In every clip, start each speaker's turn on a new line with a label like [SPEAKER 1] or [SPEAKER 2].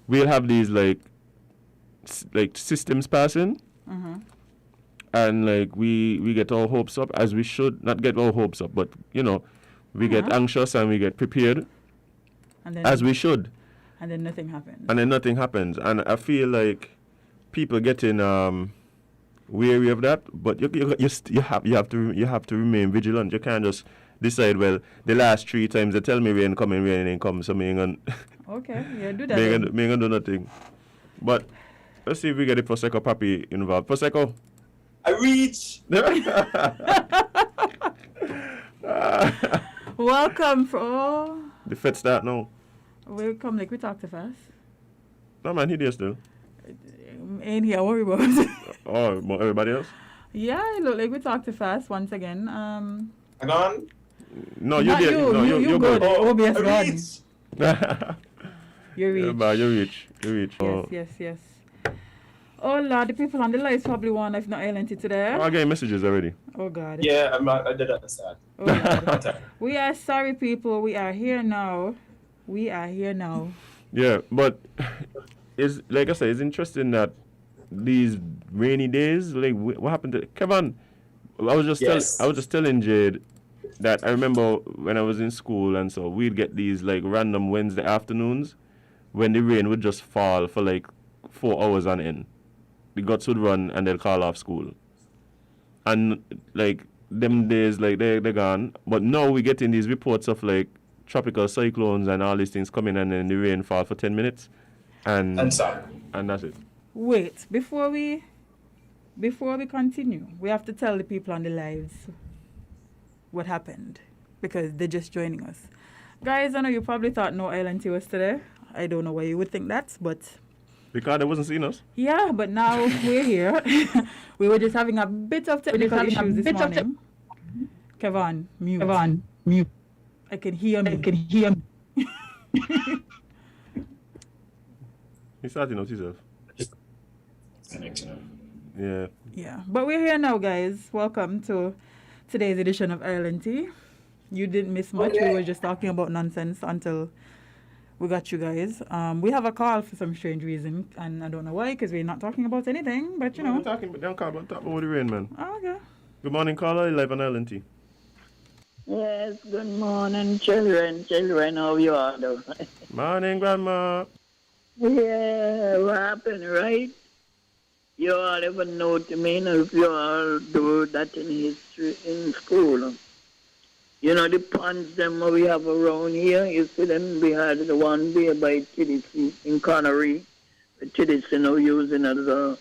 [SPEAKER 1] we'll have these like systems passing, and like we get our hopes up, as we should not get our hopes up, but we get anxious and we get prepared,
[SPEAKER 2] and then,
[SPEAKER 1] as we should,
[SPEAKER 2] and then nothing happens.
[SPEAKER 1] And I feel like people getting weary of that, but you have to remain vigilant. You can't just decide, well, the last 3 times they tell me rain coming, rain ain't come, so me ain't gonna
[SPEAKER 2] okay, yeah, do that.
[SPEAKER 1] me ain't gonna do nothing. But let's see if we get the Prosecco Papi involved. Prosecco.
[SPEAKER 3] I reach.
[SPEAKER 2] Welcome for
[SPEAKER 1] The fed start now.
[SPEAKER 2] welcome, like we talk too fast.
[SPEAKER 1] No man, he there still.
[SPEAKER 2] Ain't here worry about.
[SPEAKER 1] Oh, but everybody else?
[SPEAKER 2] Yeah, it look like we talk too fast once again.
[SPEAKER 3] I'm on.
[SPEAKER 1] No,
[SPEAKER 2] Not
[SPEAKER 1] you there.
[SPEAKER 2] you good.
[SPEAKER 3] Oh,
[SPEAKER 2] OBS
[SPEAKER 3] I
[SPEAKER 2] gone.
[SPEAKER 3] reach.
[SPEAKER 2] You reach.
[SPEAKER 1] Yeah, but you reach.
[SPEAKER 2] Yes. Oh Lord, the people on the lights probably won if not LNT today.
[SPEAKER 1] I get messages already.
[SPEAKER 2] Oh God.
[SPEAKER 3] Yeah, I did understand.
[SPEAKER 2] Oh, God. We are sorry, people. We are here now.
[SPEAKER 1] Yeah, but it's like I said, it's interesting that these rainy days, like what happened to Kevon? I was just telling Jade that I remember when I was in school, and so we'd get these like random Wednesday afternoons when the rain would just fall for like 4 hours on end. The guts would run and they'll call off school. And like them days, like they're gone. But now we getting these reports of like tropical cyclones and all these things coming, and then the rain fall for 10 minutes and that's it.
[SPEAKER 2] Wait, before we continue, we have to tell the people on the lives what happened, because they're just joining us. Guys, I know you probably thought no LNT was today. I don't know why you would think that, but
[SPEAKER 1] Because they wasn't seeing us.
[SPEAKER 2] yeah, but now we're here. We were just having a bit of technical issues this morning. Kevon, mute. I can hear me.
[SPEAKER 1] He's starting out himself. Yeah.
[SPEAKER 2] Yeah, but we're here now, guys. Welcome to today's edition of LNT. You didn't miss much. We were just talking about nonsense until we got you guys. We have a call for some strange reason, and I don't know why, because we're not talking about anything, but you know.
[SPEAKER 1] We're talking, but don't call about talk about the rain, man.
[SPEAKER 2] Oh, okay.
[SPEAKER 1] Good morning, caller. Live on LNT.
[SPEAKER 4] Yes, good morning, children. How you all doing?
[SPEAKER 1] Morning, grandma.
[SPEAKER 4] Yeah, what happened, right? You all ever know to me, if you all do that in history in school. You know the ponds them we have around here, you see them, we had the one there by TDC in Connery. The TDC now using as a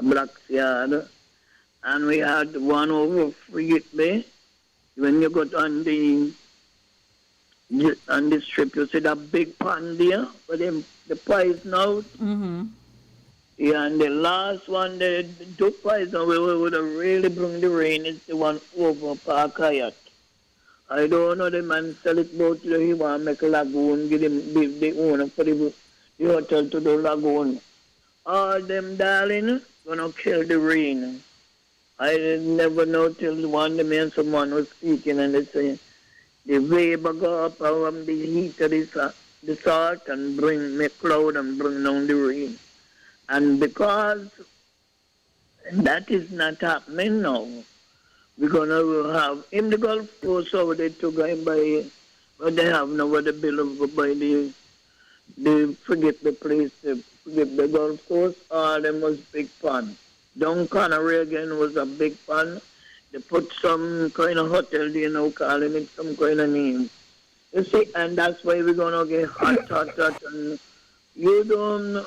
[SPEAKER 4] black yard. And we had one over Frigate Bay. When you go on the strip, you see that big pond there, where the pies now.
[SPEAKER 2] Mm-hmm.
[SPEAKER 4] Yeah, and the last one, the two pies now, we would have really bring the rain, is the one over Park Hyatt. I don't know, the man sell it both to he want to make a lagoon, give the owner for the hotel to the lagoon. All them darling gonna kill the rain. I didn't never know till one day and someone was speaking and they say the vapor go up around the heat of the salt and make cloud and bring down the rain. And because that is not happening now, we're gonna have in the Gulf Coast over there to go by, but they have now the bill of by the forget the place, forget the Gulf Coast, all them was big fun. Down Connery again was a big fun. They put some kind of hotel there now, calling it some kind of name. You see, and that's why we're gonna get hot, and you don't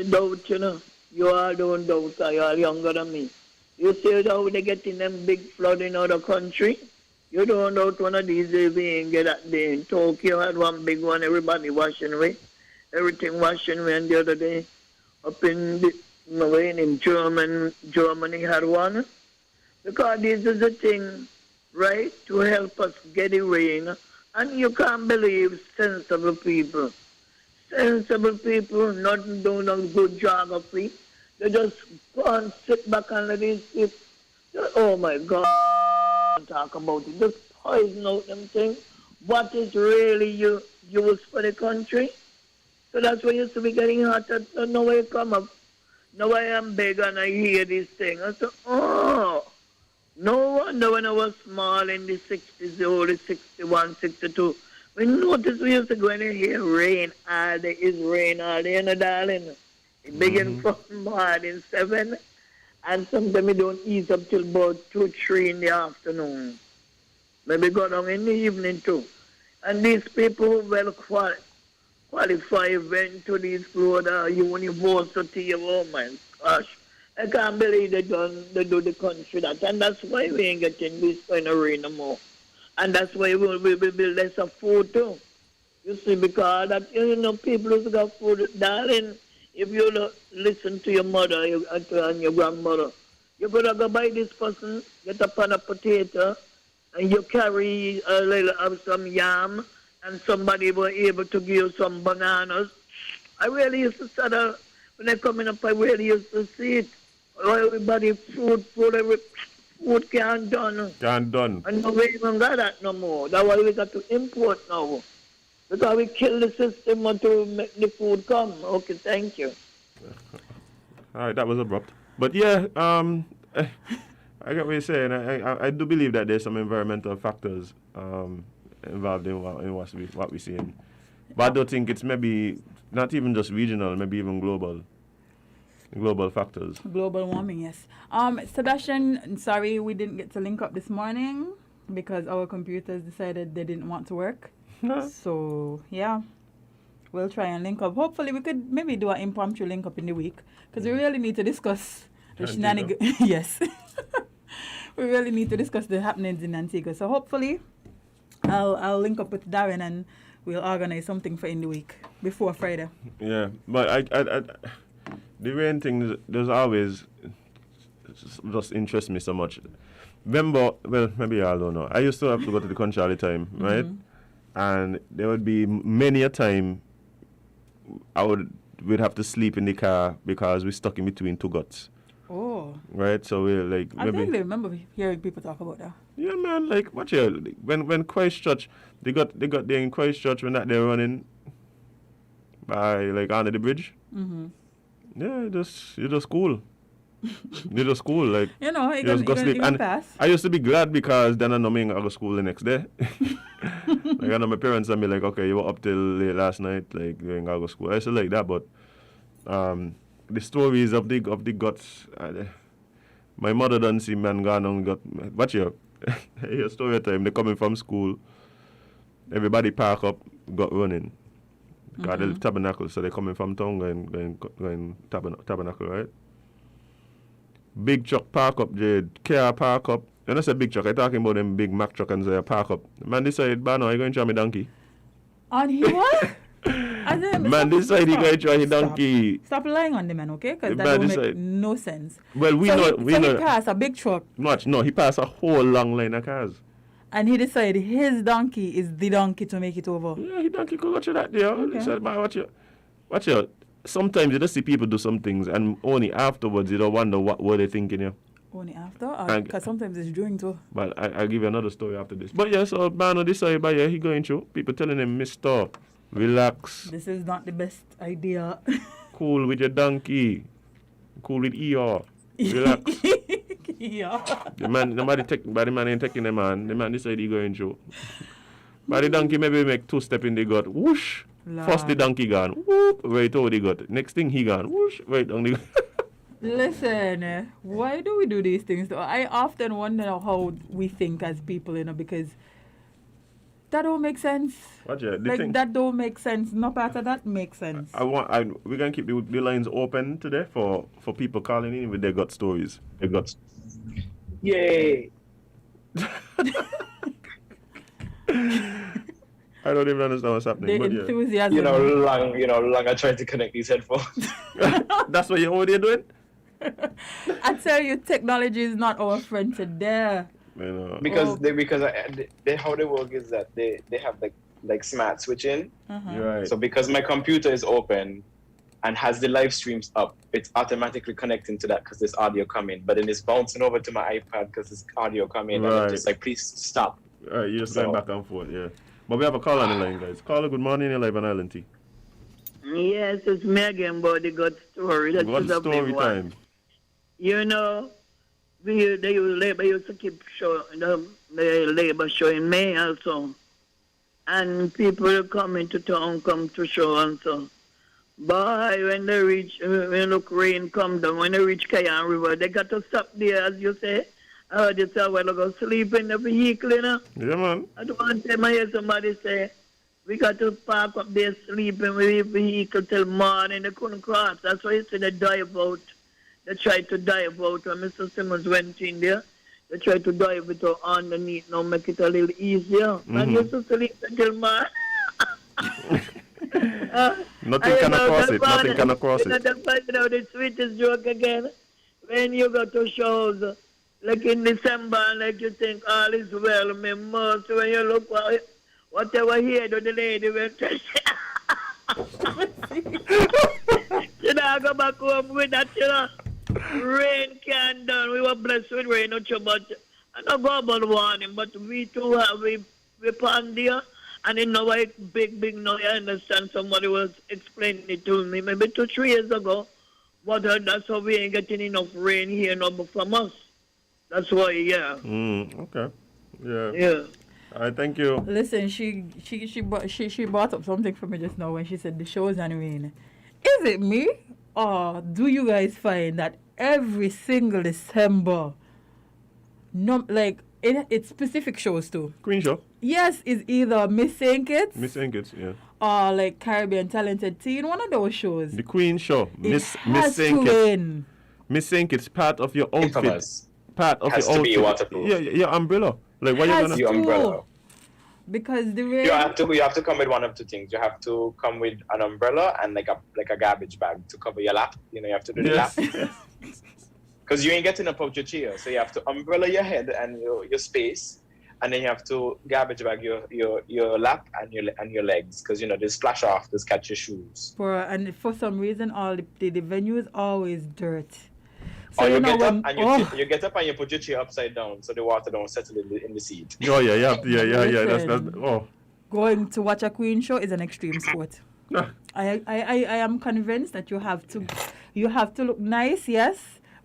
[SPEAKER 4] doubt, you know. You all don't doubt, so you are younger than me. You see how they getting them big flood in other country? You don't doubt one of these days we ain't get that day. In Tokyo had one big one, everybody washing away. Everything washing away, and the other day up in Germany had one. Because this is the thing, right, to help us get the rain. And you can't believe sensible people. Sensible people not doing a good geography. They just go and sit back and let it sit. Oh my God, talk about it. Just poison out them things. What is really used for the country? So that's why I used to be getting hot. So now I come up. Now I am big and I hear this thing. I said, oh, no wonder when I was small in the 60s, the early 61, 62. We noticed we used to go in and hear rain all day. It's rain all day, darling. It begins from morning 7, and sometimes we don't eat up till about 2, 3 in the afternoon. Maybe go down in the evening too. And these people who well qualify went to these Florida university. Oh my gosh. I can't believe they do the country that. And that's why we ain't getting this kind of rain no more. And that's why we be less of food too. You see, because that, people who got food, darling, if you listen to your mother and your grandmother, you better go buy this person, get a pan of potato, and you carry a little of some yam, and somebody were able to give you some bananas. I really used to start when I coming up, I really used to see it. Everybody food can't done.
[SPEAKER 1] Can't done.
[SPEAKER 4] And we even got that no more. That's why we got to import now. Because we kill the system to make the food come. Okay, thank you.
[SPEAKER 1] All right, that was abrupt. But yeah, I get what you're saying. I do believe that there's some environmental factors involved in what we're seeing. But I don't think it's maybe not even just regional, maybe even global. Global factors.
[SPEAKER 2] Global warming, yes. Sebastian, sorry we didn't get to link up this morning because our computers decided they didn't want to work. So, yeah, we'll try and link up. Hopefully we could maybe do an impromptu link up in the week because we really need to discuss the shenanigans. Yes. We really need to discuss the happenings in Antigua. So hopefully I'll link up with Darren and we'll organize something for in the week before Friday.
[SPEAKER 1] Yeah, but I the rain thing, there's always just interests me so much. Remember, well, maybe y'all don't know. I used to have to go to the country all the time, right? And there would be many a time we'd have to sleep in the car because we're stuck in between two guts.
[SPEAKER 2] Oh.
[SPEAKER 1] Right? So we're like,
[SPEAKER 2] I think I remember hearing people talk about that.
[SPEAKER 1] Yeah, man. Like, watch here. When Christchurch, they got there in Christchurch when they're running by like under the bridge. Yeah, you just cool. You just cool, like
[SPEAKER 2] you know, you
[SPEAKER 1] just go sleep. And
[SPEAKER 2] pass.
[SPEAKER 1] I used to be glad because then I know me I go to school the next day. Like I know my parents and be like, okay, you were up till late last night, like you ain't gotta go to school. I used to like that, but the stories of the guts. My mother done see man gone and got. Watch here, your story time. They coming from school. Everybody park up, got running. Got the tabernacle, so they coming from town going tabernacle, right? Big truck park up, Jade. Car park up. When I say big truck, I talking about them big Mack truck and say park up. Man decide, Bano, I going to try my donkey.
[SPEAKER 2] On he what?
[SPEAKER 1] Man decide he going to try his donkey.
[SPEAKER 2] Stop lying on the man, okay? Because that don't make no sense.
[SPEAKER 1] Well, we know.
[SPEAKER 2] He passed a big truck.
[SPEAKER 1] No, he passed a whole long line of cars.
[SPEAKER 2] And he decided his donkey is the donkey to make it over.
[SPEAKER 1] Yeah, his donkey could watch that there.
[SPEAKER 2] Okay.
[SPEAKER 1] He said, man, watch out. Sometimes you just see people do some things and only afterwards you don't wonder what were they thinking, yeah.
[SPEAKER 2] Only after? Because sometimes it's during too.
[SPEAKER 1] But I'll give you another story after this. But yeah, so man decided, but yeah, he going through. People telling him, Mister, relax.
[SPEAKER 2] This is not the best idea.
[SPEAKER 1] Cool with your donkey. Cool with ER. Relax.
[SPEAKER 2] Yeah.
[SPEAKER 1] The man ain't taking the man. The man decided he going through. But the donkey maybe make 2 steps in the gut. Whoosh.
[SPEAKER 2] Lord.
[SPEAKER 1] First the donkey gone. Whoop. Right over the gut. Next thing he gone. Whoosh. Right on the gut.
[SPEAKER 2] Listen, why do we do these things though? I often wonder how we think as people, because that don't make sense. That don't make sense. No part of that makes sense.
[SPEAKER 1] We're gonna keep the lines open today for people calling in with their gut stories.
[SPEAKER 3] Yay!
[SPEAKER 1] I don't even understand what's happening.
[SPEAKER 2] The enthusiasm.
[SPEAKER 3] Long I tried to connect these headphones.
[SPEAKER 1] That's what you're already doing?
[SPEAKER 2] I tell you, technology is not our friend today.
[SPEAKER 3] Because how they work is that they have like smart switching.
[SPEAKER 1] Right.
[SPEAKER 3] So because my computer is open and has the live streams up, it's automatically connecting to that because there's audio coming. But then it's bouncing over to my iPad because there's audio coming.
[SPEAKER 1] Right.
[SPEAKER 3] And it's just like, please stop.
[SPEAKER 1] All right, you're just going back and forth, yeah. But we have a call on the line, guys. Caller, good morning. You're live on Island T.
[SPEAKER 4] Yes, it's me again, but the good story. That
[SPEAKER 1] What
[SPEAKER 4] is a big
[SPEAKER 1] story
[SPEAKER 4] one.
[SPEAKER 1] time?
[SPEAKER 4] You know, labor used to keep showing the labor show in May also. And people come into town, come to show and so. Boy, when they reach, when look rain come down, when they reach Kayan River, they got to stop there, as you say. I heard you say, well, I go sleep in the vehicle, you know.
[SPEAKER 1] Yeah, man.
[SPEAKER 4] I don't want to hear somebody say, we got to park up there, sleep in the vehicle till morning. They couldn't cross. That's why you say they dive out. They tried to dive out when Mr. Simmons went in there. They tried to dive it out underneath, now make it a little easier. Man used to sleep until morning.
[SPEAKER 1] Nothing can cross it. Nothing can cross it.
[SPEAKER 4] You know, the sweetest joke again. When you go to shows, like in December, like you think all is well, me must. When you look, whatever here, the lady went to you know, I go back home with that, you know. Rain can done. We were blessed with rain, not so much. I don't go about warning, but we too have we pond there. And you know why big no, I understand somebody was explaining it to me maybe 2-3 years ago. But that's why we ain't getting enough rain here no from us. That's why, yeah.
[SPEAKER 1] Okay. Yeah.
[SPEAKER 4] Yeah.
[SPEAKER 1] All right, thank you.
[SPEAKER 2] Listen, she brought up something for me just now when she said the shows and rain. Is it me? Or do you guys find that every single December, no, like it's specific shows too?
[SPEAKER 1] Queen Show.
[SPEAKER 2] Yes, it's either Miss St. Kitts.
[SPEAKER 1] Miss St. Kitts, yeah.
[SPEAKER 2] Or like Caribbean Talented Teen, one of those shows.
[SPEAKER 1] The Queen Show. Miss
[SPEAKER 2] St.
[SPEAKER 1] Kitts.
[SPEAKER 2] Win.
[SPEAKER 1] Miss St. Kitts, part of your outfit.
[SPEAKER 3] Infamous.
[SPEAKER 1] Part of
[SPEAKER 3] Has
[SPEAKER 1] your
[SPEAKER 3] to
[SPEAKER 1] outfit.
[SPEAKER 3] be waterproof.
[SPEAKER 1] Yeah, your umbrella. Like what you
[SPEAKER 2] Has
[SPEAKER 1] gonna?
[SPEAKER 3] Your umbrella.
[SPEAKER 2] Because the rain.
[SPEAKER 3] You have to come with one of two things. You have to come with an umbrella and like a garbage bag to cover your lap. You know, you have to do the lap. Because you ain't getting up out your chair. So you have to umbrella your head and your space. And then you have to garbage bag your lap and your legs. Because, you know, they splash off, just catch your shoes.
[SPEAKER 2] And for some reason, all the venue is always dirt. So
[SPEAKER 3] Or you get up and you get up and you put your chair upside down so the water don't settle in the seat.
[SPEAKER 1] Oh yeah, yeah. That's
[SPEAKER 2] Going to watch a Queen show is an extreme sport.
[SPEAKER 1] Nah.
[SPEAKER 2] I am convinced that you have to look nice, yes,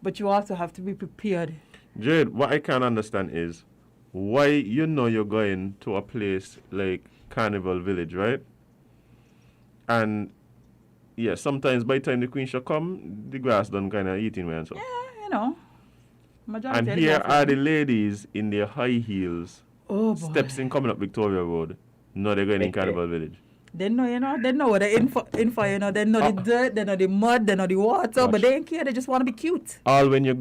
[SPEAKER 2] but you also have to be prepared.
[SPEAKER 1] Jade, what I can't understand is why you're going to a place like Carnival Village, right? And yeah, sometimes by the time the Queen show come, the grass done kind of eating and so.
[SPEAKER 2] Yeah, you know.
[SPEAKER 1] And here are the ladies in their high heels, steps in coming up Victoria Road. No, they're going in Carnival Village.
[SPEAKER 2] They know, you know, they know what they're in for, you know. They know the dirt, they know the mud, they know the water, but they don't care, they just want to be cute.
[SPEAKER 1] When you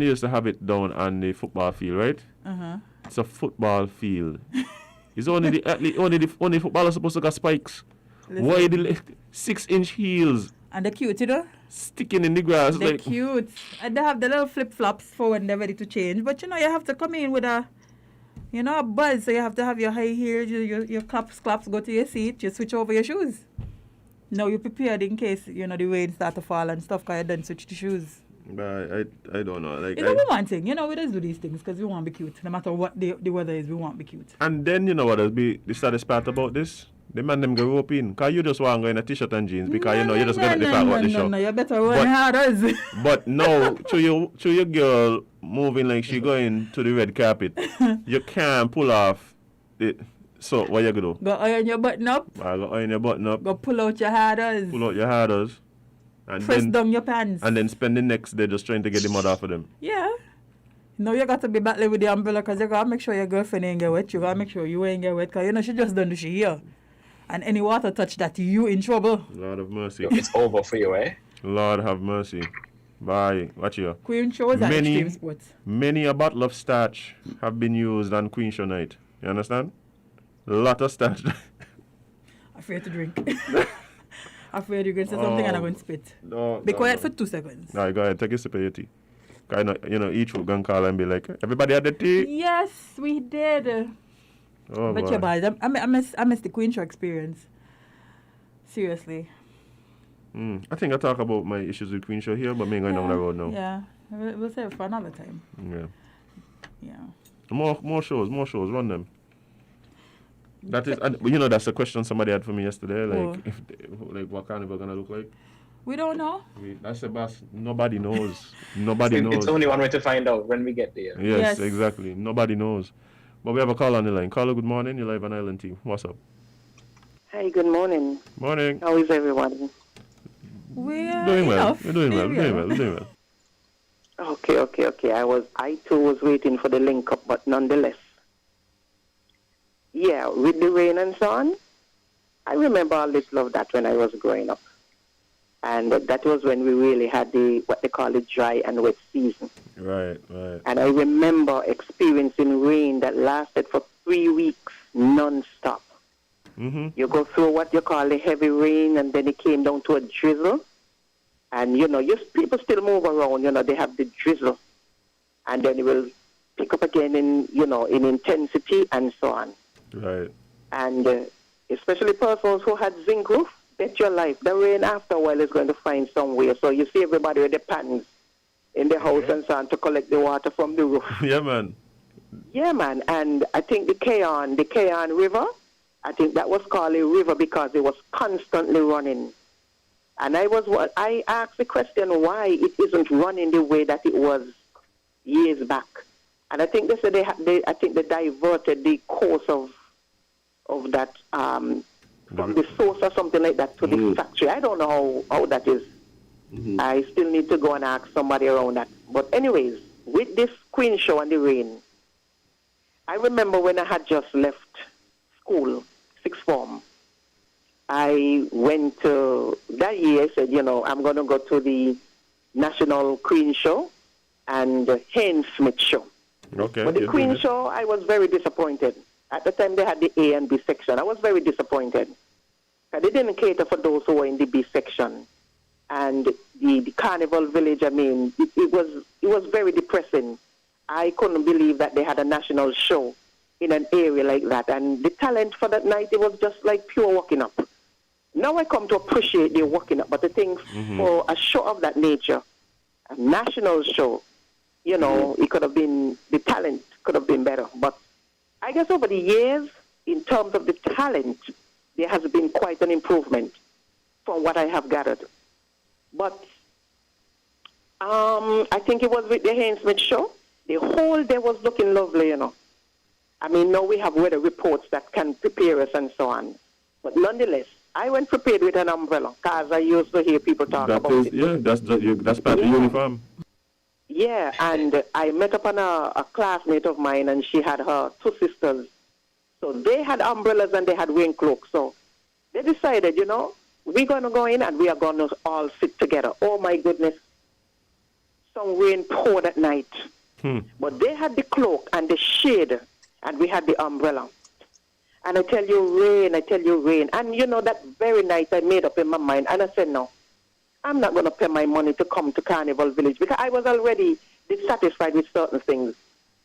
[SPEAKER 1] used to have it down on the football field, right? It's a football field. It's only the footballers supposed to got spikes. Listen. Why the 6-inch heels?
[SPEAKER 2] And they're cute, you know?
[SPEAKER 1] Sticking in the grass.
[SPEAKER 2] They're cute. And they have the little flip-flops for when they're ready to change. But, you know, you have to come in with a buzz. So you have to have your high heels, your claps, go to your seat. You switch over your shoes. Now you're prepared in case, you know, the rain start to fall and stuff, because you don't switch the shoes.
[SPEAKER 1] But I don't know. Like,
[SPEAKER 2] it's a woman thing. You know, we just do these things because we want to be cute. No matter what the weather is, we want to be cute.
[SPEAKER 1] And then, you know what will be the saddest part about this? The man them go rope in. Because you just want to go in a t-shirt and jeans because, you know, you're just going to depart about the show.
[SPEAKER 2] No, you better run harder.
[SPEAKER 1] But no, to your girl moving like she going to the red carpet, you can't pull off it. So, what you going to do?
[SPEAKER 2] Go iron your button up.
[SPEAKER 1] Go iron your button up.
[SPEAKER 2] Go pull out your harders.
[SPEAKER 1] And
[SPEAKER 2] press down your pants.
[SPEAKER 1] And then spend the next day just trying to get the mud off of them.
[SPEAKER 2] Yeah. No, you got to be battling with the umbrella because you got to make sure your girlfriend ain't get wet. You got to make sure you ain't get wet because, you know, she just done the shit here. And any water touch that, you in trouble.
[SPEAKER 1] Lord have mercy.
[SPEAKER 3] It's over for you, eh?
[SPEAKER 1] Lord have mercy. Bye. Watch you.
[SPEAKER 2] Queen shows are extreme sports.
[SPEAKER 1] Many a bottle of starch have been used on Queen show night. You understand? A lot of starch.
[SPEAKER 2] Afraid to drink. Afraid you're going to say something and I'm going to spit. Be quiet for 2 seconds.
[SPEAKER 1] All right, go ahead. Take a sip of your tea. You know, each will go and call and be like, everybody had the tea?
[SPEAKER 2] Yes, we did.
[SPEAKER 1] Oh,
[SPEAKER 2] but
[SPEAKER 1] boy.
[SPEAKER 2] yeah, boys, I miss the Queen show experience. Seriously.
[SPEAKER 1] I think I talk about my issues with Queen show here, but me ain't going down the road now.
[SPEAKER 2] Yeah, we'll save it for another time.
[SPEAKER 1] Yeah.
[SPEAKER 2] Yeah.
[SPEAKER 1] More shows, run them. That is, and you know, that's a question somebody had for me yesterday. Like, what carnival gonna look like?
[SPEAKER 2] We don't know.
[SPEAKER 1] That's the boss. Nobody knows. Nobody knows.
[SPEAKER 3] It's only one way to find out when we get there.
[SPEAKER 1] Yes, exactly. Nobody knows. But we have a call on the line. Caller, good morning. You're live on Island Team. What's up?
[SPEAKER 5] Hi, good morning.
[SPEAKER 1] Morning.
[SPEAKER 5] How is everyone?
[SPEAKER 2] We're
[SPEAKER 1] doing well.
[SPEAKER 2] enough.
[SPEAKER 1] We're doing well. We're doing well.
[SPEAKER 5] Okay. I too was waiting for the link up, but nonetheless. Yeah, with the rain and so on, I remember a little of that when I was growing up. And that was when we really had what they call the dry and wet season.
[SPEAKER 1] Right.
[SPEAKER 5] And I remember experiencing rain that lasted for 3 weeks non-stop.
[SPEAKER 1] Mm-hmm.
[SPEAKER 5] You go through what you call the heavy rain, and then it came down to a drizzle. And, people still move around, they have the drizzle. And then it will pick up again in intensity and so on.
[SPEAKER 1] Right.
[SPEAKER 5] And especially persons who had zinc roof, bet your life, the rain after a while is going to find somewhere. So you see everybody with the pans in the house and so on to collect the water from the roof.
[SPEAKER 1] Yeah, man.
[SPEAKER 5] And I think the Kevon River, I think that was called a river because it was constantly running. And I asked the question why it isn't running the way that it was years back. And I think they said they diverted the course of that from the source or something like that to the factory. I don't know how that is. Mm-hmm. I still need to go and ask somebody around that. But anyways, with this Queen show and the rain, I remember when I had just left school, sixth form, I went to, that year I said, I'm going to go to the National Queen Show and the Haynes Smith Show.
[SPEAKER 1] Okay.
[SPEAKER 5] But the Queen Show, I was very disappointed. At the time, they had the A and B section. I was very disappointed. They didn't cater for those who were in the B section. And the Carnival Village, it was very depressing. I couldn't believe that they had a national show in an area like that. And the talent for that night, it was just like pure walking up. Now I come to appreciate the walking up, but the thing for a show of that nature, a national show, it could have been, the talent could have been better. But I guess over the years, in terms of the talent, there has been quite an improvement from what I have gathered. But I think it was with the Haynes Smith show. The whole day was looking lovely, now we have weather reports that can prepare us and so on. But nonetheless, I went prepared with an umbrella because I used to hear people talk about it.
[SPEAKER 1] Yeah, that's part of the uniform.
[SPEAKER 5] Yeah, and I met up on a classmate of mine, and she had her two sisters. So they had umbrellas and they had rain cloaks. So they decided, we're going to go in and we are going to all sit together. Oh, my goodness. Some rain poured at night. But they had the cloak and the shade, and we had the umbrella. And I tell you, rain. And, that very night I made up in my mind, and I said, no, I'm not going to pay my money to come to Carnival Village because I was already dissatisfied with certain things.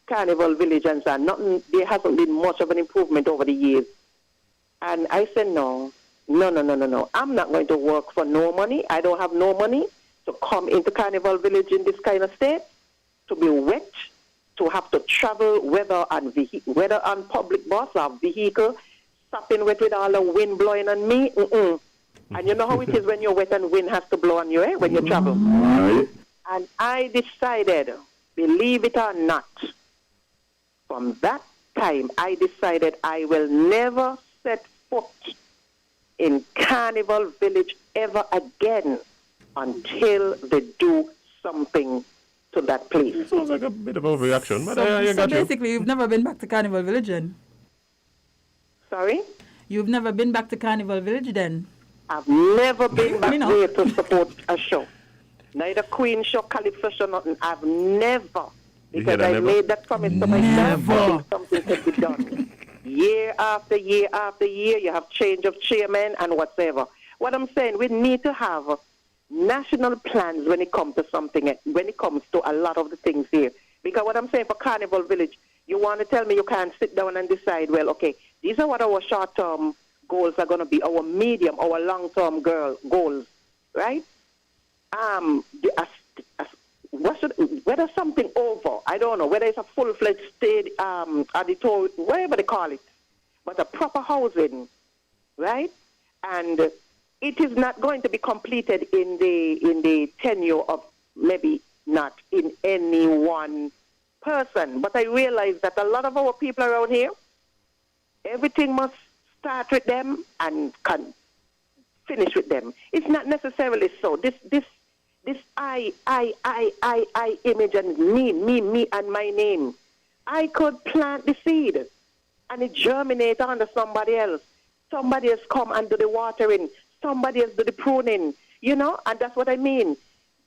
[SPEAKER 5] Carnival Village and so on, there hasn't been much of an improvement over the years. And I said, no. I'm not going to work for no money. I don't have no money to come into Carnival Village in this kind of state, to be wet, to have to travel, whether on public bus or vehicle, stopping wet with all the wind blowing on me. And you know how it is when you're wet and wind has to blow on you, when you travel.
[SPEAKER 1] Right.
[SPEAKER 5] And I decided, believe it or not, from that time, I decided I will never set foot in Carnival Village ever again until they do something to that place.
[SPEAKER 1] It sounds like a bit of overreaction. But
[SPEAKER 2] so basically, you've never been back to Carnival Village then?
[SPEAKER 5] Sorry?
[SPEAKER 2] You've never been back to Carnival Village then?
[SPEAKER 5] I've never been back there to support a show. Neither Queen show, Calypso show, nothing. I've never. Because I made that promise to myself. I think something could be done. Year after year after year, you have change of chairman and whatever. What I'm saying, we need to have national plans when it comes to something, when it comes to a lot of the things here. Because what I'm saying for Carnival Village, you want to tell me you can't sit down and decide, well, okay, these are what our short-term goals are going to be, our medium, our long-term goals, right? Whether something over, I don't know, whether it's a full-fledged state auditorium, whatever they call it, but a proper housing, right? And it is not going to be completed in the tenure of maybe not in any one person. But I realize that a lot of our people around here, everything must start with them and can finish with them. It's not necessarily so. This I image and me and my name. I could plant the seed and it germinates under somebody else. Somebody else come and do the watering. Somebody else do the pruning. You know, and that's what I mean.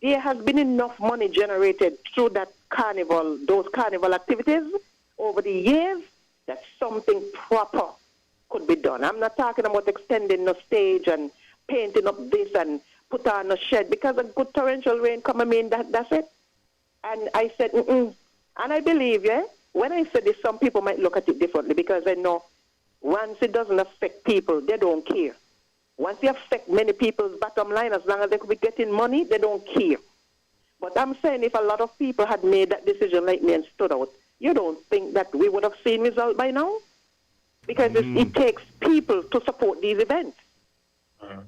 [SPEAKER 5] There has been enough money generated through that carnival, those carnival activities over the years, that something proper could be done. I'm not talking about extending the stage and painting up this and put on a shed, because a good torrential rain come, I mean, that's it. And I said, And I believe, when I said this, some people might look at it differently, because I know once it doesn't affect people, they don't care. Once it affects many people's bottom line, as long as they could be getting money, they don't care. But I'm saying if a lot of people had made that decision like me and stood out, you don't think that we would have seen results by now? Because it takes people to support these events.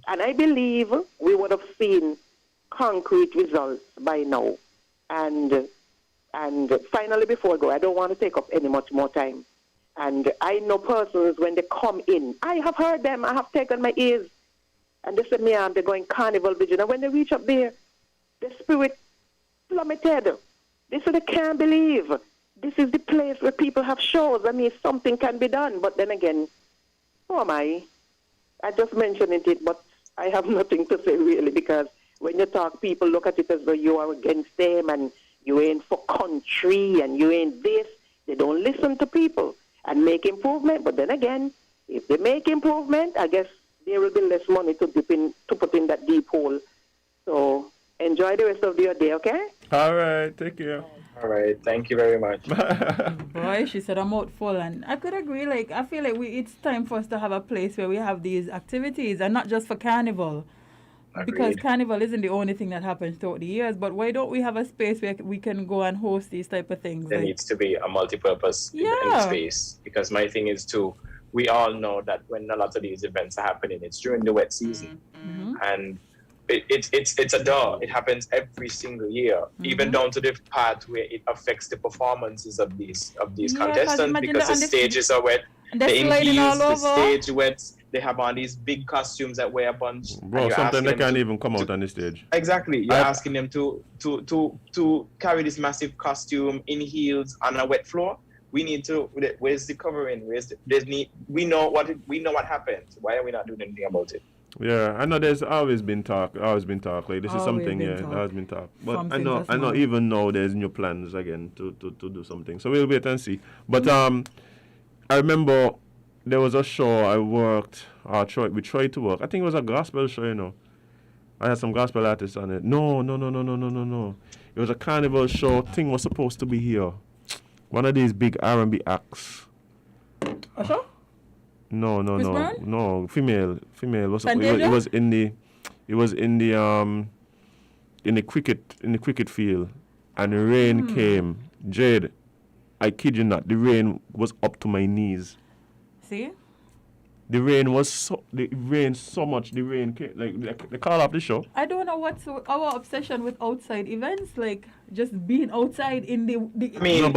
[SPEAKER 5] And I believe we would have seen concrete results by now. And finally, before I go, I don't want to take up any much more time. And I know persons, when they come in, I have heard them, I have taken my ears, and they say, they're going carnival vision. And when they reach up there, the spirit plummeted. They say they can't believe. This is the place where people have shows. I mean, something can be done. But then again, who am I? I just mentioned it, but I have nothing to say really, because when you talk, people look at it as though you are against them and you ain't for country and you ain't this. They don't listen to people and make improvement. But then again, if they make improvement, I guess there will be less money to put in that deep hole. So enjoy the rest of your day, okay?
[SPEAKER 1] All right, take care.
[SPEAKER 3] All right, thank you very much.
[SPEAKER 2] Boy, she said I'm out full, and I could agree. Like, I feel like it's time for us to have a place where we have these activities, and not just for carnival.
[SPEAKER 3] Agreed.
[SPEAKER 2] Because carnival isn't the only thing that happens throughout the years, but why don't we have a space where we can go and host these type of things?
[SPEAKER 3] There needs to be a multi-purpose event space, because my thing is too, we all know that when a lot of these events are happening, it's during the wet season. And it's a door. It happens every single year, even down to the part where it affects the performances of these contestants, because the stages are wet. They in heels, the stage wet. They have on these big costumes that weigh a bunch.
[SPEAKER 1] Bro, sometimes they can't even come out on the stage.
[SPEAKER 3] Exactly. You're asking them to carry this massive costume in heels on a wet floor. We need to. Where's the covering? We know what happened. Why are we not doing anything about it?
[SPEAKER 1] Yeah, I know there's always been talk. Like this is something, there's been talk. But I know even now there's new plans again to do something. So we'll wait and see. But I remember there was a show I worked. We tried to work. I think it was a gospel show. I had some gospel artists on it. No. It was a carnival show. Thing was supposed to be here. One of these big R&B acts.
[SPEAKER 2] A show?
[SPEAKER 1] No. Female was it was in the cricket field, and the rain came. Jade, I kid you not, the rain was up to my knees.
[SPEAKER 2] See?
[SPEAKER 1] The rain came, like they call off the show.
[SPEAKER 2] I don't know what's our obsession with outside events, like just being outside in the
[SPEAKER 1] I mean, we don't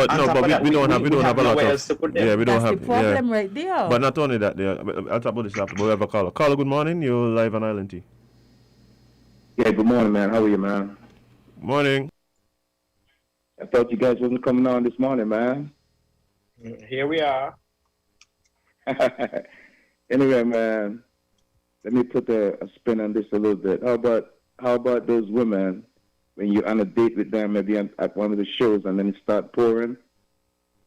[SPEAKER 1] have a lot of. Yeah, we don't have.
[SPEAKER 2] That's the problem right there.
[SPEAKER 1] But not only that, I'll talk about this after. But we have a caller. Caller, good morning. You're live on Island T.
[SPEAKER 6] Yeah, good morning, man. How are you, man?
[SPEAKER 1] Morning.
[SPEAKER 6] I thought you guys wasn't coming on this morning, man.
[SPEAKER 3] Here we are.
[SPEAKER 6] Anyway, man, let me put a spin on this a little bit. How about those women when you're on a date with them, maybe at one of the shows, and then it start pouring,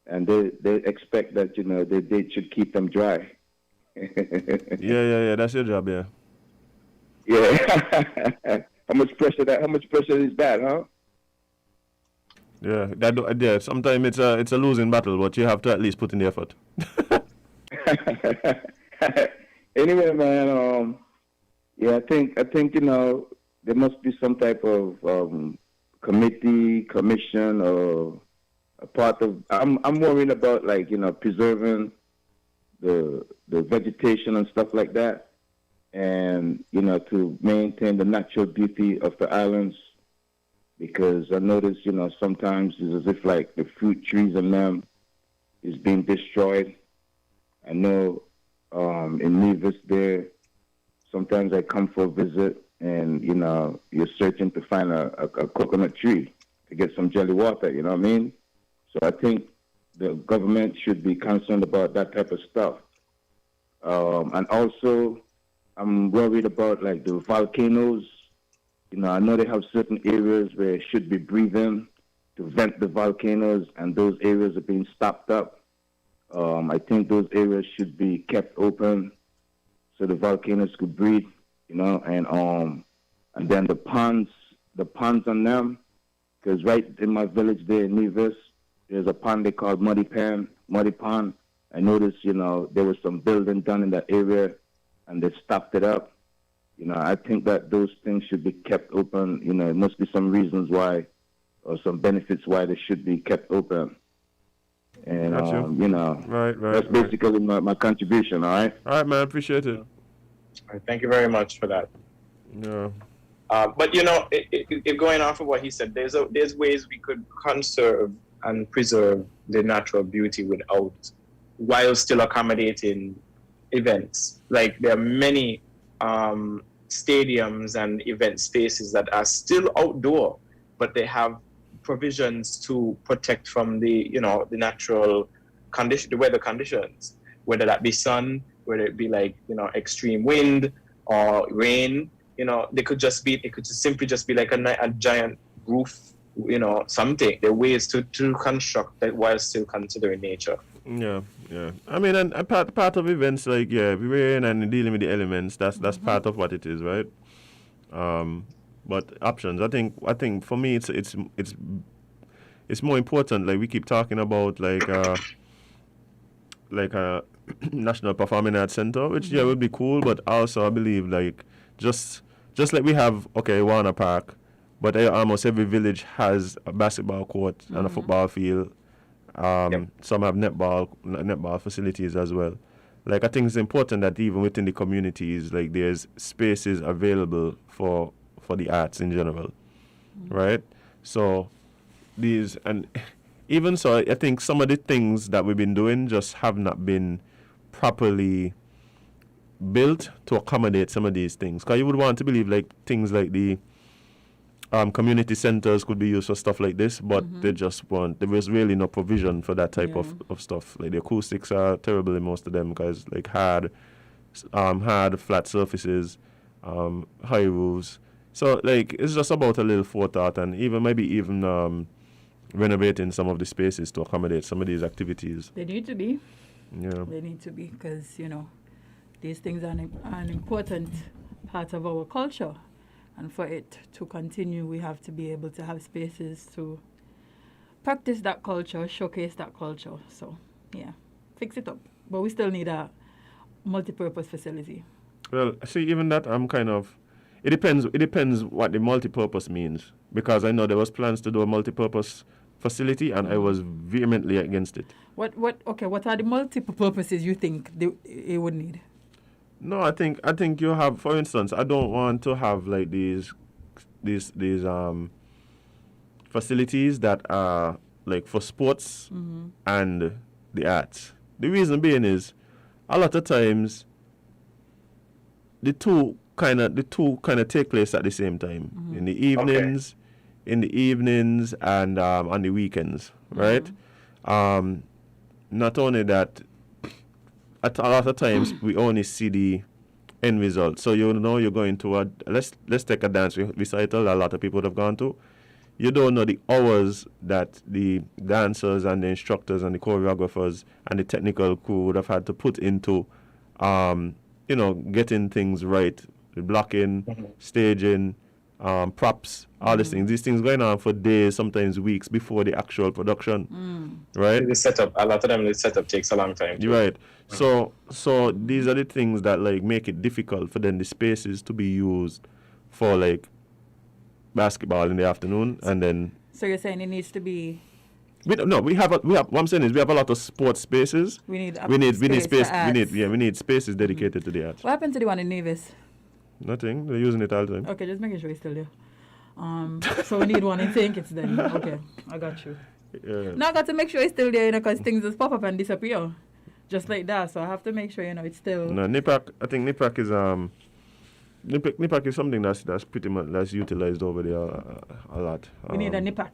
[SPEAKER 6] and they expect that their date should keep them dry.
[SPEAKER 1] Yeah. That's your job, yeah.
[SPEAKER 6] Yeah. How much pressure is that, huh?
[SPEAKER 1] Yeah, sometimes it's a losing battle, but you have to at least put in the effort.
[SPEAKER 6] Anyway, man, I think there must be some type of committee, commission, or a part of. I'm worried about preserving the vegetation and stuff like that, and to maintain the natural beauty of the islands. Because I notice, sometimes it's as if like the fruit trees and them is being destroyed. I know in Nevis there, sometimes I come for a visit and, you're searching to find a coconut tree to get some jelly water, you know what I mean? So I think the government should be concerned about that type of stuff. And also, I'm worried about like the volcanoes. I know they have certain areas where it should be breathing to vent the volcanoes, and those areas are being stopped up. I think those areas should be kept open so the volcanoes could breathe, and then the ponds on them, because right in my village there in Nevis, there's a pond they call Muddy Pond. I noticed, there was some building done in that area, and they stopped it up. I think that those things should be kept open. It must be some reasons why, or some benefits why they should be kept open. And,
[SPEAKER 1] right.
[SPEAKER 6] That's basically my contribution, all right?
[SPEAKER 1] All right, man, appreciate it.
[SPEAKER 3] All right, thank you very much for that.
[SPEAKER 1] Yeah.
[SPEAKER 3] But, going off of what he said, there's ways we could conserve and preserve the natural beauty while still accommodating events. Like, there are many stadiums and event spaces that are still outdoor, but they have provisions to protect from the natural condition, the weather conditions, whether that be sun, whether it be like extreme wind or rain. It could simply just be like a giant roof, something. There are ways to construct that while still considering nature.
[SPEAKER 1] Yeah. I mean, and part of events like rain and dealing with the elements. That's part of what it is, right? But options. I think for me, it's more important. Like we keep talking about, like a National Performing Arts Center, which would be cool. But also, I believe like just like we have Warner Park, but almost every village has a basketball court and a football field. Some have netball facilities as well. Like I think it's important that even within the communities, like there's spaces available for the arts in general, right? So even so, I think some of the things that we've been doing just have not been properly built to accommodate some of these things. Because you would want to believe like things like the community centers could be used for stuff like this, but there was really no provision for that type of stuff. Like the acoustics are terrible in most of them because like hard flat surfaces, high roofs. So like it's just about a little forethought and maybe renovating some of the spaces to accommodate some of these activities.
[SPEAKER 2] They need to be.
[SPEAKER 1] Yeah.
[SPEAKER 2] They need to be because these things are an important part of our culture. And for it to continue, we have to be able to have spaces to practice that culture, showcase that culture. So, fix it up. But we still need a multi-purpose facility.
[SPEAKER 1] Well, see, even that, it depends what the multi-purpose means. Because I know there was plans to do a multi-purpose facility, and I was vehemently against it.
[SPEAKER 2] What are the multiple purposes you think it would need?
[SPEAKER 1] No, I think you have, for instance, I don't want to have like these facilities that are like for sports and the arts. The reason being is a lot of times the two kind of take place at the same time in the evenings, and on the weekends, right? Not only that. At a lot of times, we only see the end result. So you're going to let's take a dance recital a lot of people have gone to. You don't know the hours that the dancers and the instructors and the choreographers and the technical crew would have had to put into, getting things right, the blocking, staging, props, all these things. These things going on for days, sometimes weeks before the actual production, right?
[SPEAKER 3] The setup, a lot of them, the setup takes a long time.
[SPEAKER 1] You're right. So these are the things that like make it difficult for then the spaces to be used for like basketball in the afternoon, and then.
[SPEAKER 2] So you're saying it needs to be
[SPEAKER 1] We have. What I'm saying is, we have a lot of sports spaces.
[SPEAKER 2] We need
[SPEAKER 1] space. We need spaces dedicated to the arts.
[SPEAKER 2] What happened to the one in Nevis?
[SPEAKER 1] Nothing. They're using it all the time.
[SPEAKER 2] Okay, just making sure it's still there. So we need one in St. Kitts then. Okay, I got you.
[SPEAKER 1] Yeah.
[SPEAKER 2] Now I got to make sure it's still there, because things just pop up and disappear, just like that. So I have to make sure it's still.
[SPEAKER 1] No, NIPAC. I think NIPAC is NIPAC is something that's pretty much that's utilized over there a lot.
[SPEAKER 2] We need a NIPAC.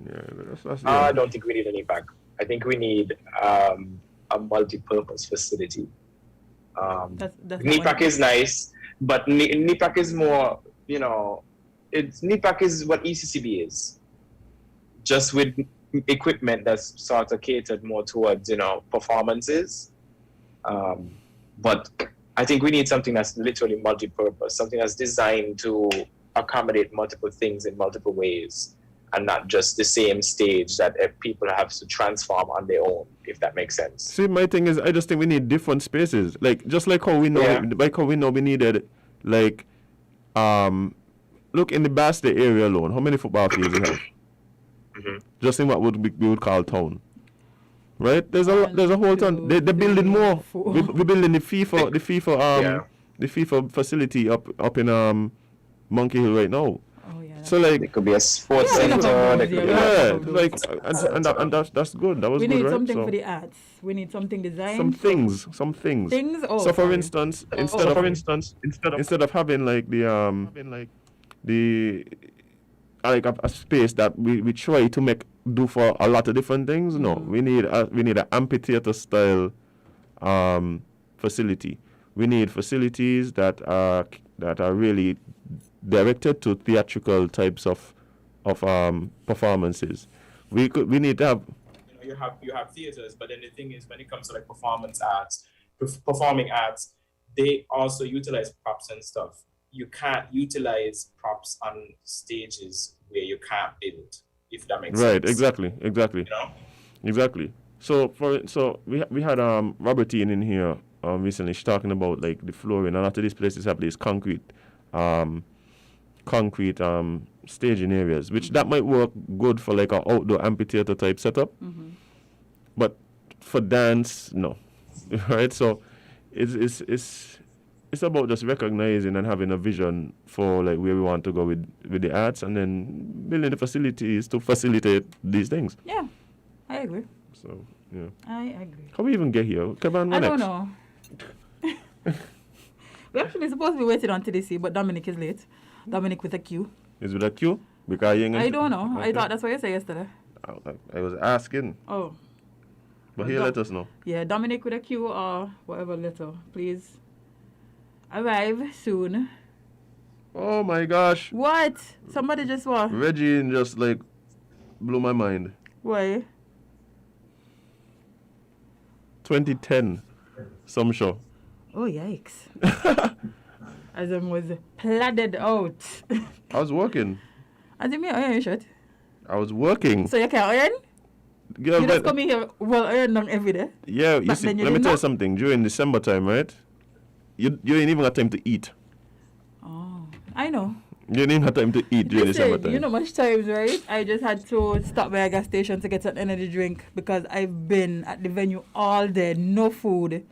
[SPEAKER 1] Yeah,
[SPEAKER 3] I don't think we need an NIPAC. I think we need a multi-purpose facility.
[SPEAKER 2] That's
[SPEAKER 3] NIPAC is nice, but NIPAC is more, NIPAC is what ECCB is, just with equipment that's sort of catered more towards, performances. But I think we need something that's literally multi-purpose, something that's designed to accommodate multiple things in multiple ways, and not just the same stage that people have to transform on their own, if that makes sense.
[SPEAKER 1] See, my thing is, I just think we need different spaces. Like, just like how we know, we needed, like, look in the Bastille area alone, how many football fields we have? Mm-hmm. Just in what we would call town. Right? There's a whole ton. They're building more. We're building the FIFA facility up in Monkey Hill right now. So like
[SPEAKER 3] it could be a sports center.
[SPEAKER 1] And that's good. That was
[SPEAKER 2] we
[SPEAKER 1] good,
[SPEAKER 2] need
[SPEAKER 1] right?
[SPEAKER 2] something for the arts. We need something designed.
[SPEAKER 1] Some things.
[SPEAKER 2] Things. Oh,
[SPEAKER 1] so for instance, instead of having like a space that we try to do for a lot of different things. No, we need an amphitheater style facility. We need facilities that are really directed to theatrical types of performances. We need to have.
[SPEAKER 7] You have theaters, but then the thing is, when it comes to like performing arts, they also utilize props and stuff. You can't utilize props on stages where you can't build, if that makes sense.
[SPEAKER 1] Right. Exactly. Exactly. So we had Robert Ian in here recently. She's talking about like the flooring. A lot of these places have these concrete staging areas, which that might work good for like an outdoor amphitheater type setup. Mm-hmm. But for dance, no. Right? So it's about just recognizing and having a vision for like where we want to go with the arts, and then building the facilities to facilitate these things.
[SPEAKER 2] Yeah, I agree.
[SPEAKER 1] So yeah,
[SPEAKER 2] I agree.
[SPEAKER 1] How we even get here, Kevon?
[SPEAKER 2] I don't know. We're actually supposed to be waiting on TDC, but Dominic is late. Dominic with a Q.
[SPEAKER 1] Is with a Q? Because
[SPEAKER 2] I don't know. Okay. I thought that's what you said yesterday.
[SPEAKER 1] I was asking.
[SPEAKER 2] Oh.
[SPEAKER 1] But he'll let us know.
[SPEAKER 2] Yeah, Dominic with a Q or whatever letter. Please arrive soon.
[SPEAKER 1] Oh my gosh.
[SPEAKER 2] What? Somebody just what?
[SPEAKER 1] Reggie just like blew my mind.
[SPEAKER 2] Why?
[SPEAKER 1] 2010. Some show.
[SPEAKER 2] Oh, yikes. Azem was plaided out.
[SPEAKER 1] I was working.
[SPEAKER 2] Azem, you iron your shirt?
[SPEAKER 1] I was working.
[SPEAKER 2] So you can't iron?
[SPEAKER 1] Girl,
[SPEAKER 2] you just come in here well iron down every day?
[SPEAKER 1] Yeah, you see, let me tell you something. During December time, right? You ain't even got time to eat.
[SPEAKER 2] Oh, I know.
[SPEAKER 1] You didn't even have time to eat during December time.
[SPEAKER 2] You know much times, right? I just had to stop by a gas station to get an energy drink because I've been at the venue all day, no food.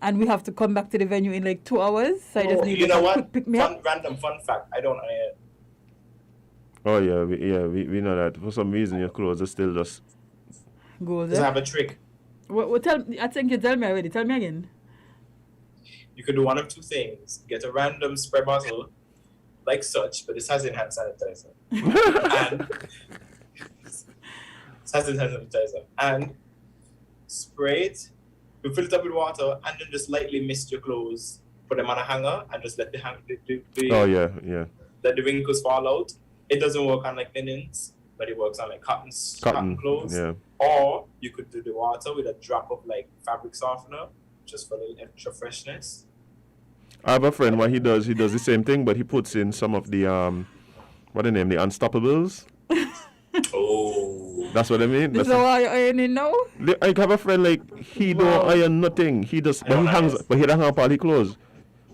[SPEAKER 2] And we have to come back to the venue in like 2 hours. So I just need to pick me up.
[SPEAKER 7] Random fun fact, I don't iron.
[SPEAKER 1] Oh yeah, we know that. For some reason your clothes are still just
[SPEAKER 2] go there.
[SPEAKER 7] Does it have a trick?
[SPEAKER 2] I think you tell me already. Tell me again.
[SPEAKER 7] You could do one of two things. Get a random spray bottle, like such, but this has in hand sanitizer. And and spray it. You fill it up with water and then just lightly mist your clothes, put them on a hanger, and just let let the wrinkles fall out. It doesn't work on like linens, but it works on like cotton clothes.
[SPEAKER 1] Yeah.
[SPEAKER 7] Or you could do the water with a drop of like fabric softener, just for a little extra freshness.
[SPEAKER 1] I have a friend. What he does the same thing, but he puts in some of the the Unstoppables.
[SPEAKER 7] Oh,
[SPEAKER 1] that's what I mean.
[SPEAKER 2] This is why you're ironing now?
[SPEAKER 1] I have a friend like he don't iron nothing. He just but he don't hang up all the clothes.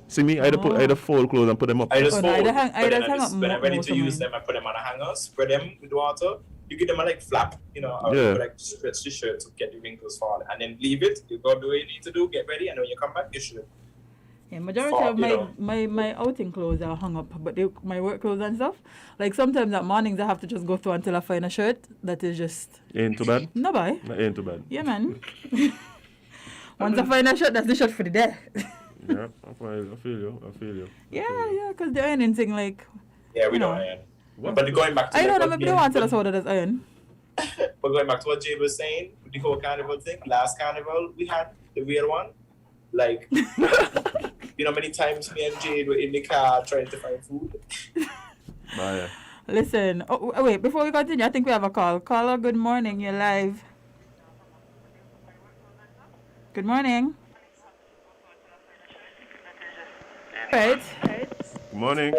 [SPEAKER 1] See me, I fold clothes and put them up.
[SPEAKER 7] I just fold.
[SPEAKER 2] I just hang up
[SPEAKER 7] when I'm ready to use them, I put them on a hanger, spread them with water, You give them a like flap, you know, or
[SPEAKER 1] Yeah.
[SPEAKER 7] you like stretch the shirt to get the wrinkles fall, and then leave it. You go do what you need to do, get ready, and when you come back, you should.
[SPEAKER 2] Yeah, majority of my outing clothes are hung up, but my work clothes and stuff. Like sometimes at mornings I have to just go through until I find a shirt that is just
[SPEAKER 1] Ain't too bad.
[SPEAKER 2] no buy.
[SPEAKER 1] Ain't too bad.
[SPEAKER 2] Yeah, man. Once I find a shirt, that's the shirt for the day.
[SPEAKER 1] Yeah, I feel you.
[SPEAKER 2] Yeah, because the ironing thing, like.
[SPEAKER 7] Yeah, we don't iron. But going back to
[SPEAKER 2] I don't know, maybe they want to tell us how that is iron.
[SPEAKER 7] But going back to what Jade was saying, the whole carnival thing, last carnival we had, the real one, like, you know, many times me and Jade were in the car trying to find food.
[SPEAKER 1] Yeah.
[SPEAKER 2] Listen, wait, before we continue, I think we have a call. Caller, good morning, you're live. Good morning. Right.
[SPEAKER 1] Good morning.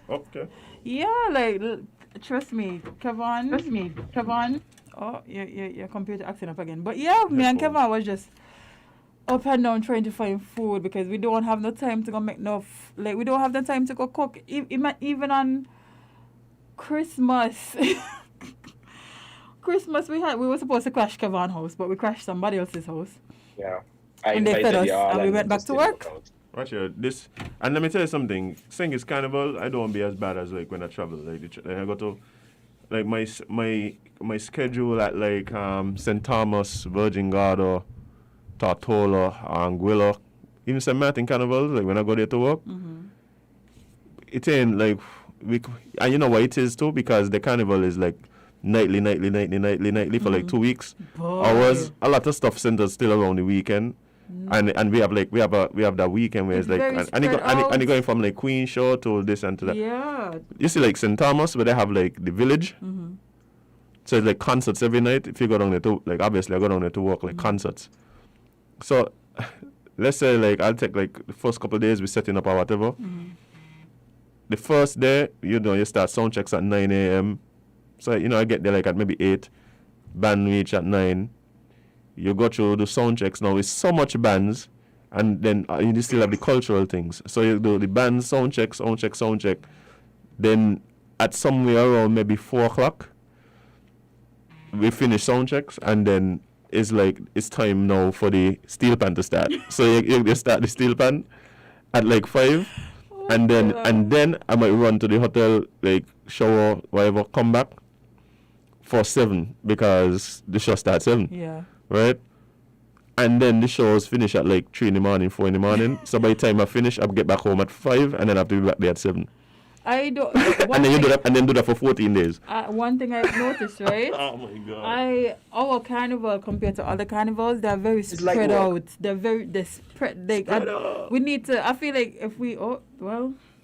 [SPEAKER 1] Okay.
[SPEAKER 2] Yeah, like, trust me, Kevon. Oh, your computer acting up again. But yeah, me and Kevon was just up and down trying to find food because we don't have no time to go make like, we don't have the time to go cook. Even on Christmas. We were supposed to crash Kevon's house, but we crashed somebody else's house.
[SPEAKER 3] Yeah.
[SPEAKER 2] And they fed us, and we went back to work.
[SPEAKER 1] Right here, and let me tell you something. Saying it's carnival, I don't want to be as bad as like when I travel. Like I go to, like my schedule at like St. Thomas, Virgin Gorda, Tortola, Anguilla, even St. Martin Carnival. Like when I go there to work, it ain't like and you know why it is too, because the carnival is like nightly for like 2 weeks. Hours, a lot of stuff centers still around the weekend. And we have that weekend where it's like and you're going from like Queen Show to this and to that.
[SPEAKER 2] Yeah.
[SPEAKER 1] You see like St. Thomas where they have like the village. So it's like concerts every night. If you go down there to like obviously I go down there to work like concerts. So let's say like I'll take like the first couple of days we're setting up or whatever. The first day, you start sound checks at 9 a.m. So I get there like at maybe 8. Band reach at 9. You go through the sound checks now with so much bands, and then you still have the cultural things. So you do the band sound check. Then at somewhere around maybe 4 o'clock, we finish sound checks, and then it's like it's time now for the steel pan to start. So you start the steel pan at like 5, and then I might run to the hotel, like shower, whatever, come back for 7 because the show starts 7.
[SPEAKER 2] Yeah.
[SPEAKER 1] Right? And then the shows finish at like 3 in the morning, 4 in the morning. So by the time I finish, I'll get back home at 5 and then I have to be back there at 7.
[SPEAKER 2] I don't.
[SPEAKER 1] And then you do that for 14 days.
[SPEAKER 2] One thing I've noticed, right?
[SPEAKER 1] Oh my God.
[SPEAKER 2] Our carnival compared to other carnivals, they're very spread out. They're spread. Like we need to. I feel like if we